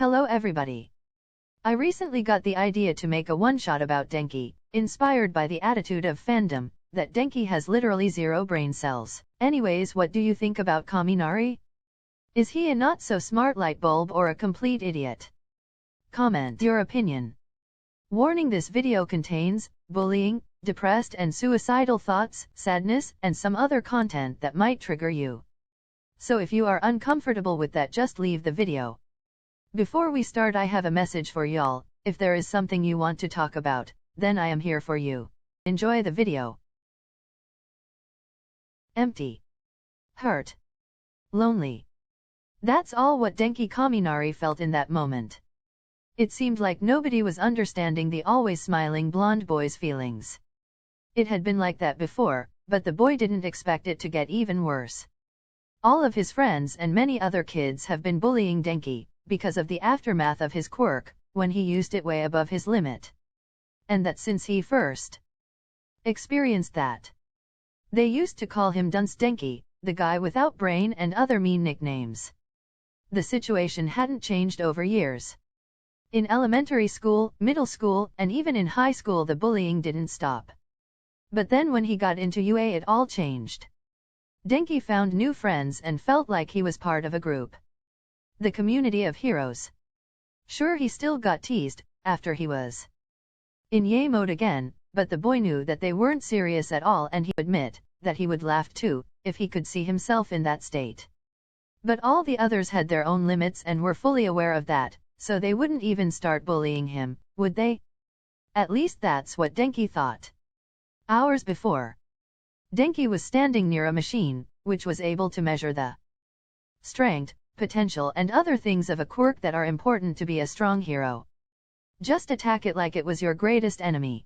Hello everybody. I recently got the idea to make a one-shot about Denki, inspired by the attitude of fandom, that Denki has literally 0 brain cells. Anyways, what do you think about Kaminari? Is he a not-so-smart light bulb or a complete idiot? Comment your opinion. Warning: this video contains bullying, depressed and suicidal thoughts, sadness, and some other content that might trigger you. So if you are uncomfortable with that, just leave the video. Before we start, I have a message for y'all. If there is something you want to talk about, then I am here for you. Enjoy the video. Empty. Hurt. Lonely. That's all what Denki Kaminari felt in that moment. It seemed like nobody was understanding the always smiling blonde boy's feelings. It had been like that before, but the boy didn't expect it to get even worse. All of his friends and many other kids have been bullying Denki, because of the aftermath of his quirk, when he used it way above his limit. And that since he first experienced that. They used to call him Dunce Denki, the guy without brain, and other mean nicknames. The situation hadn't changed over years. In elementary school, middle school, and even in high school the bullying didn't stop. But then when he got into UA it all changed. Denki found new friends and felt like he was part of a group. The community of heroes. Sure, he still got teased after he was in yay mode again, but the boy knew that they weren't serious at all, and he would admit that he would laugh too if he could see himself in that state. But all the others had their own limits and were fully aware of that, so they wouldn't even start bullying him, would they? At least that's what Denki thought. Hours before, Denki was standing near a machine, which was able to measure the strength, potential, and other things of a quirk that are important to be a strong hero. Just attack it like it was your greatest enemy.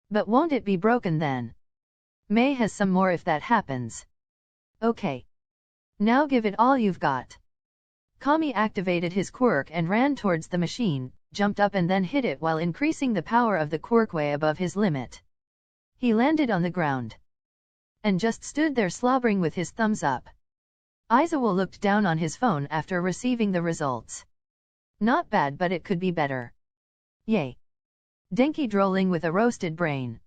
But won't it be broken then? May has some more if that happens. Okay. Now give it all you've got. Kami activated his quirk and ran towards the machine, jumped up and then hit it while increasing the power of the quirk way above his limit. He landed on the ground and just stood there slobbering with his thumbs up. Aizawa looked down on his phone after receiving the results. Not bad, but it could be better. Yay. Denki drolling with a roasted brain.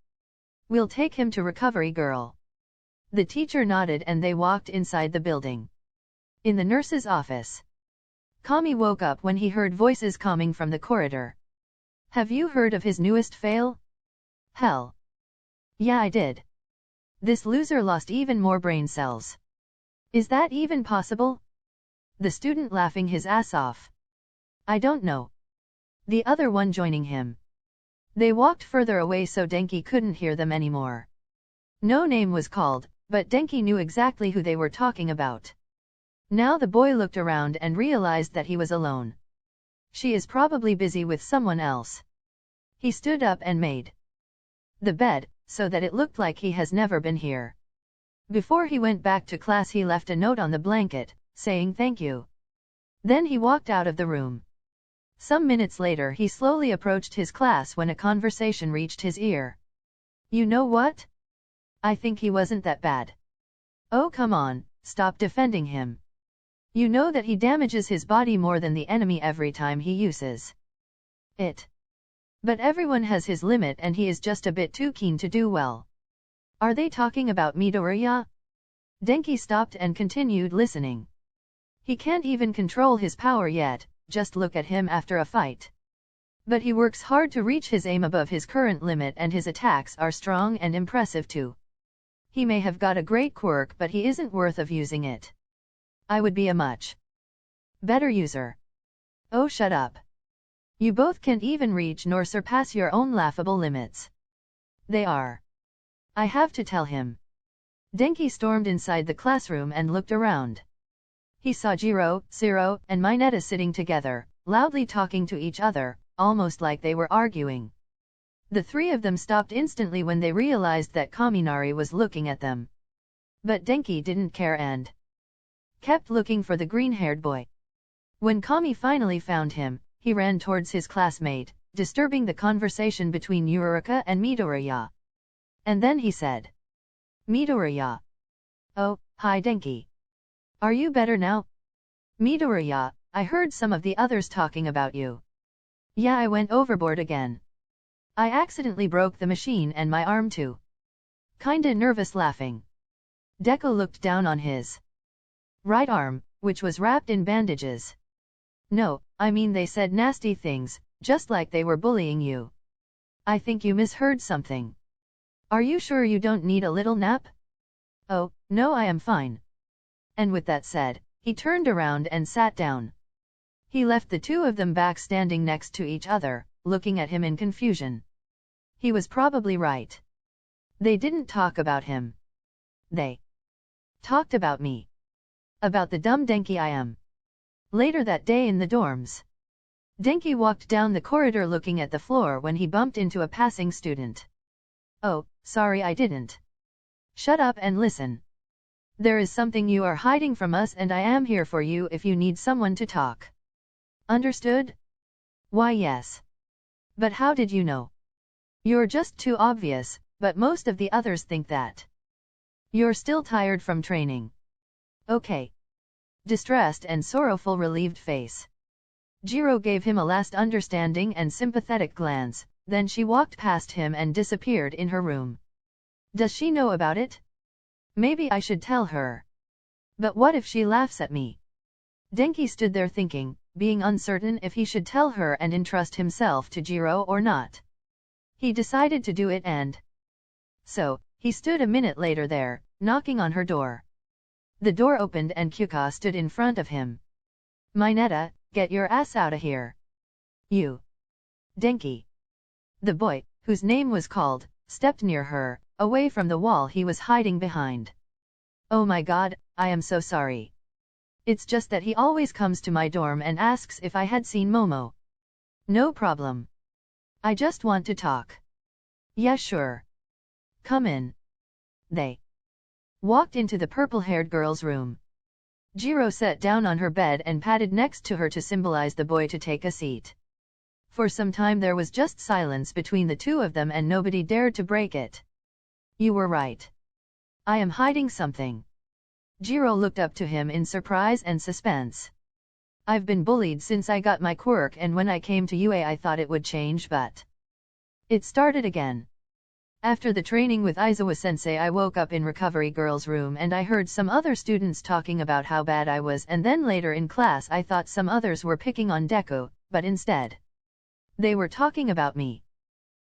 We'll take him to recovery, girl. The teacher nodded and they walked inside the building. In the nurse's office, Kami woke up when he heard voices coming from the corridor. Have you heard of his newest fail? Hell. Yeah, I did. This loser lost even more brain cells. Is that even possible? The student laughing his ass off. I don't know. The other one joining him. They walked further away so Denki couldn't hear them anymore. No name was called, but Denki knew exactly who they were talking about. Now the boy looked around and realized that he was alone. She is probably busy with someone else. He stood up and made the bed, so that it looked like he has never been here. Before he went back to class he left a note on the blanket, saying thank you. Then he walked out of the room. Some minutes later he slowly approached his class when a conversation reached his ear. You know what? I think he wasn't that bad. Oh come on, stop defending him. You know that he damages his body more than the enemy every time he uses it. But everyone has his limit and he is just a bit too keen to do well. Are they talking about Midoriya? Denki stopped and continued listening. He can't even control his power yet, just look at him after a fight. But he works hard to reach his aim above his current limit and his attacks are strong and impressive too. He may have got a great quirk but he isn't worth of using it. I would be a much better user. Oh shut up. You both can't even reach nor surpass your own laughable limits. They are. I have to tell him. Denki stormed inside the classroom and looked around. He saw Jiro, Zero, and Mineta sitting together, loudly talking to each other, almost like they were arguing. The three of them stopped instantly when they realized that Kaminari was looking at them. But Denki didn't care and kept looking for the green-haired boy. When Kami finally found him, he ran towards his classmate, disturbing the conversation between Uraraka and Midoriya. And then he said, Midoriya. Oh, hi Denki. Are you better now? Midoriya, I heard some of the others talking about you. Yeah, I went overboard again. I accidentally broke the machine and my arm too. Kinda nervous laughing. Deco looked down on his right arm, which was wrapped in bandages. No, I mean they said nasty things, just like they were bullying you. I think you misheard something. Are you sure you don't need a little nap? Oh, no, I am fine. And with that said, he turned around and sat down. He left the two of them back standing next to each other, looking at him in confusion. He was probably right. They didn't talk about him. They talked about me. About the dumb Denki I am. Later that day in the dorms, Denki walked down the corridor looking at the floor when he bumped into a passing student. Oh, sorry I didn't. Shut up and listen. There is something you are hiding from us and I am here for you if you need someone to talk. Understood? Why yes. But how did you know? You're just too obvious, but most of the others think that. You're still tired from training. Okay. Distressed and sorrowful relieved face. Jiro gave him a last understanding and sympathetic glance, then she walked past him and disappeared in her room. Does she know about it? Maybe I should tell her. But what if she laughs at me? Denki stood there thinking, being uncertain if he should tell her and entrust himself to Jiro or not. He decided to do it and so, he stood a minute later there, knocking on her door. The door opened and Kyuka stood in front of him. Mineta, get your ass outta here. You. Denki. The boy, whose name was called, stepped near her, away from the wall he was hiding behind. Oh my god, I am so sorry. It's just that he always comes to my dorm and asks if I had seen Momo. No problem. I just want to talk. Yeah sure. Come in. They walked into the purple-haired girl's room. Jiro sat down on her bed and patted next to her to symbolize the boy to take a seat. For some time there was just silence between the two of them and nobody dared to break it. You were right. I am hiding something. Jiro looked up to him in surprise and suspense. I've been bullied since I got my quirk and when I came to UA I thought it would change but it started again. After the training with Aizawa-sensei I woke up in recovery girls' room and I heard some other students talking about how bad I was and then later in class I thought some others were picking on Deku, but instead they were talking about me.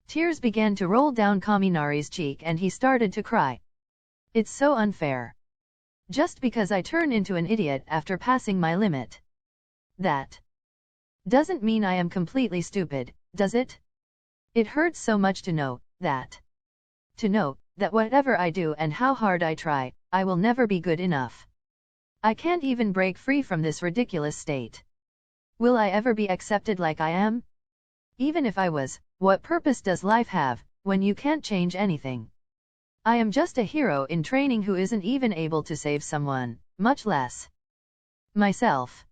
Tears began to roll down Kaminari's cheek and he started to cry. It's so unfair. Just because I turn into an idiot after passing my limit. That doesn't mean I am completely stupid, does it? It hurts so much to know that. To know that whatever I do and how hard I try, I will never be good enough. I can't even break free from this ridiculous state. Will I ever be accepted like I am? Even if I was, what purpose does life have, when you can't change anything? I am just a hero in training who isn't even able to save someone, much less myself.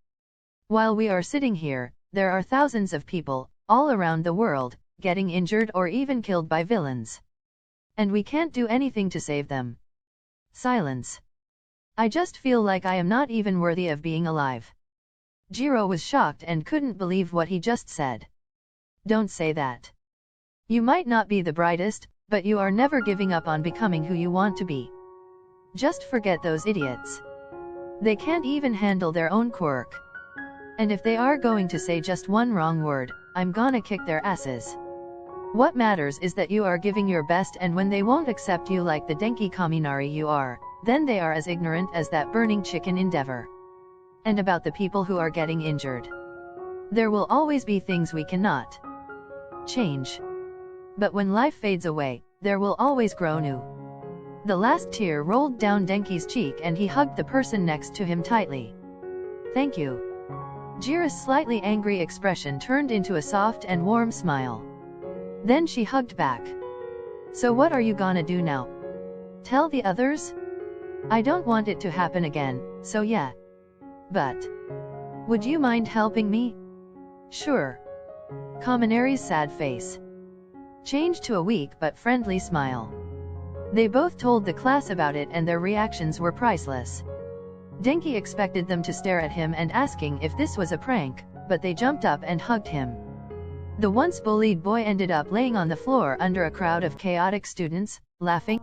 While we are sitting here, there are thousands of people, all around the world, getting injured or even killed by villains. And we can't do anything to save them. Silence. I just feel like I am not even worthy of being alive. Jiro was shocked and couldn't believe what he just said. Don't say that. You might not be the brightest, but you are never giving up on becoming who you want to be. Just forget those idiots. They can't even handle their own quirk. And if they are going to say just one wrong word, I'm gonna kick their asses. What matters is that you are giving your best and when they won't accept you like the Denki Kaminari you are, then they are as ignorant as that burning chicken endeavor. And about the people who are getting injured. There will always be things we cannot change. But when life fades away, there will always grow new. The last tear rolled down Denki's cheek and he hugged the person next to him tightly. Thank you. Jiro's slightly angry expression turned into a soft and warm smile. Then she hugged back. So what are you gonna do now? Tell the others? I don't want it to happen again, so yeah. But would you mind helping me? Sure. Kaminari's sad face changed to a weak but friendly smile. They both told the class about it and their reactions were priceless. Denki expected them to stare at him and asking if this was a prank, but they jumped up and hugged him. The once bullied boy ended up laying on the floor under a crowd of chaotic students, laughing.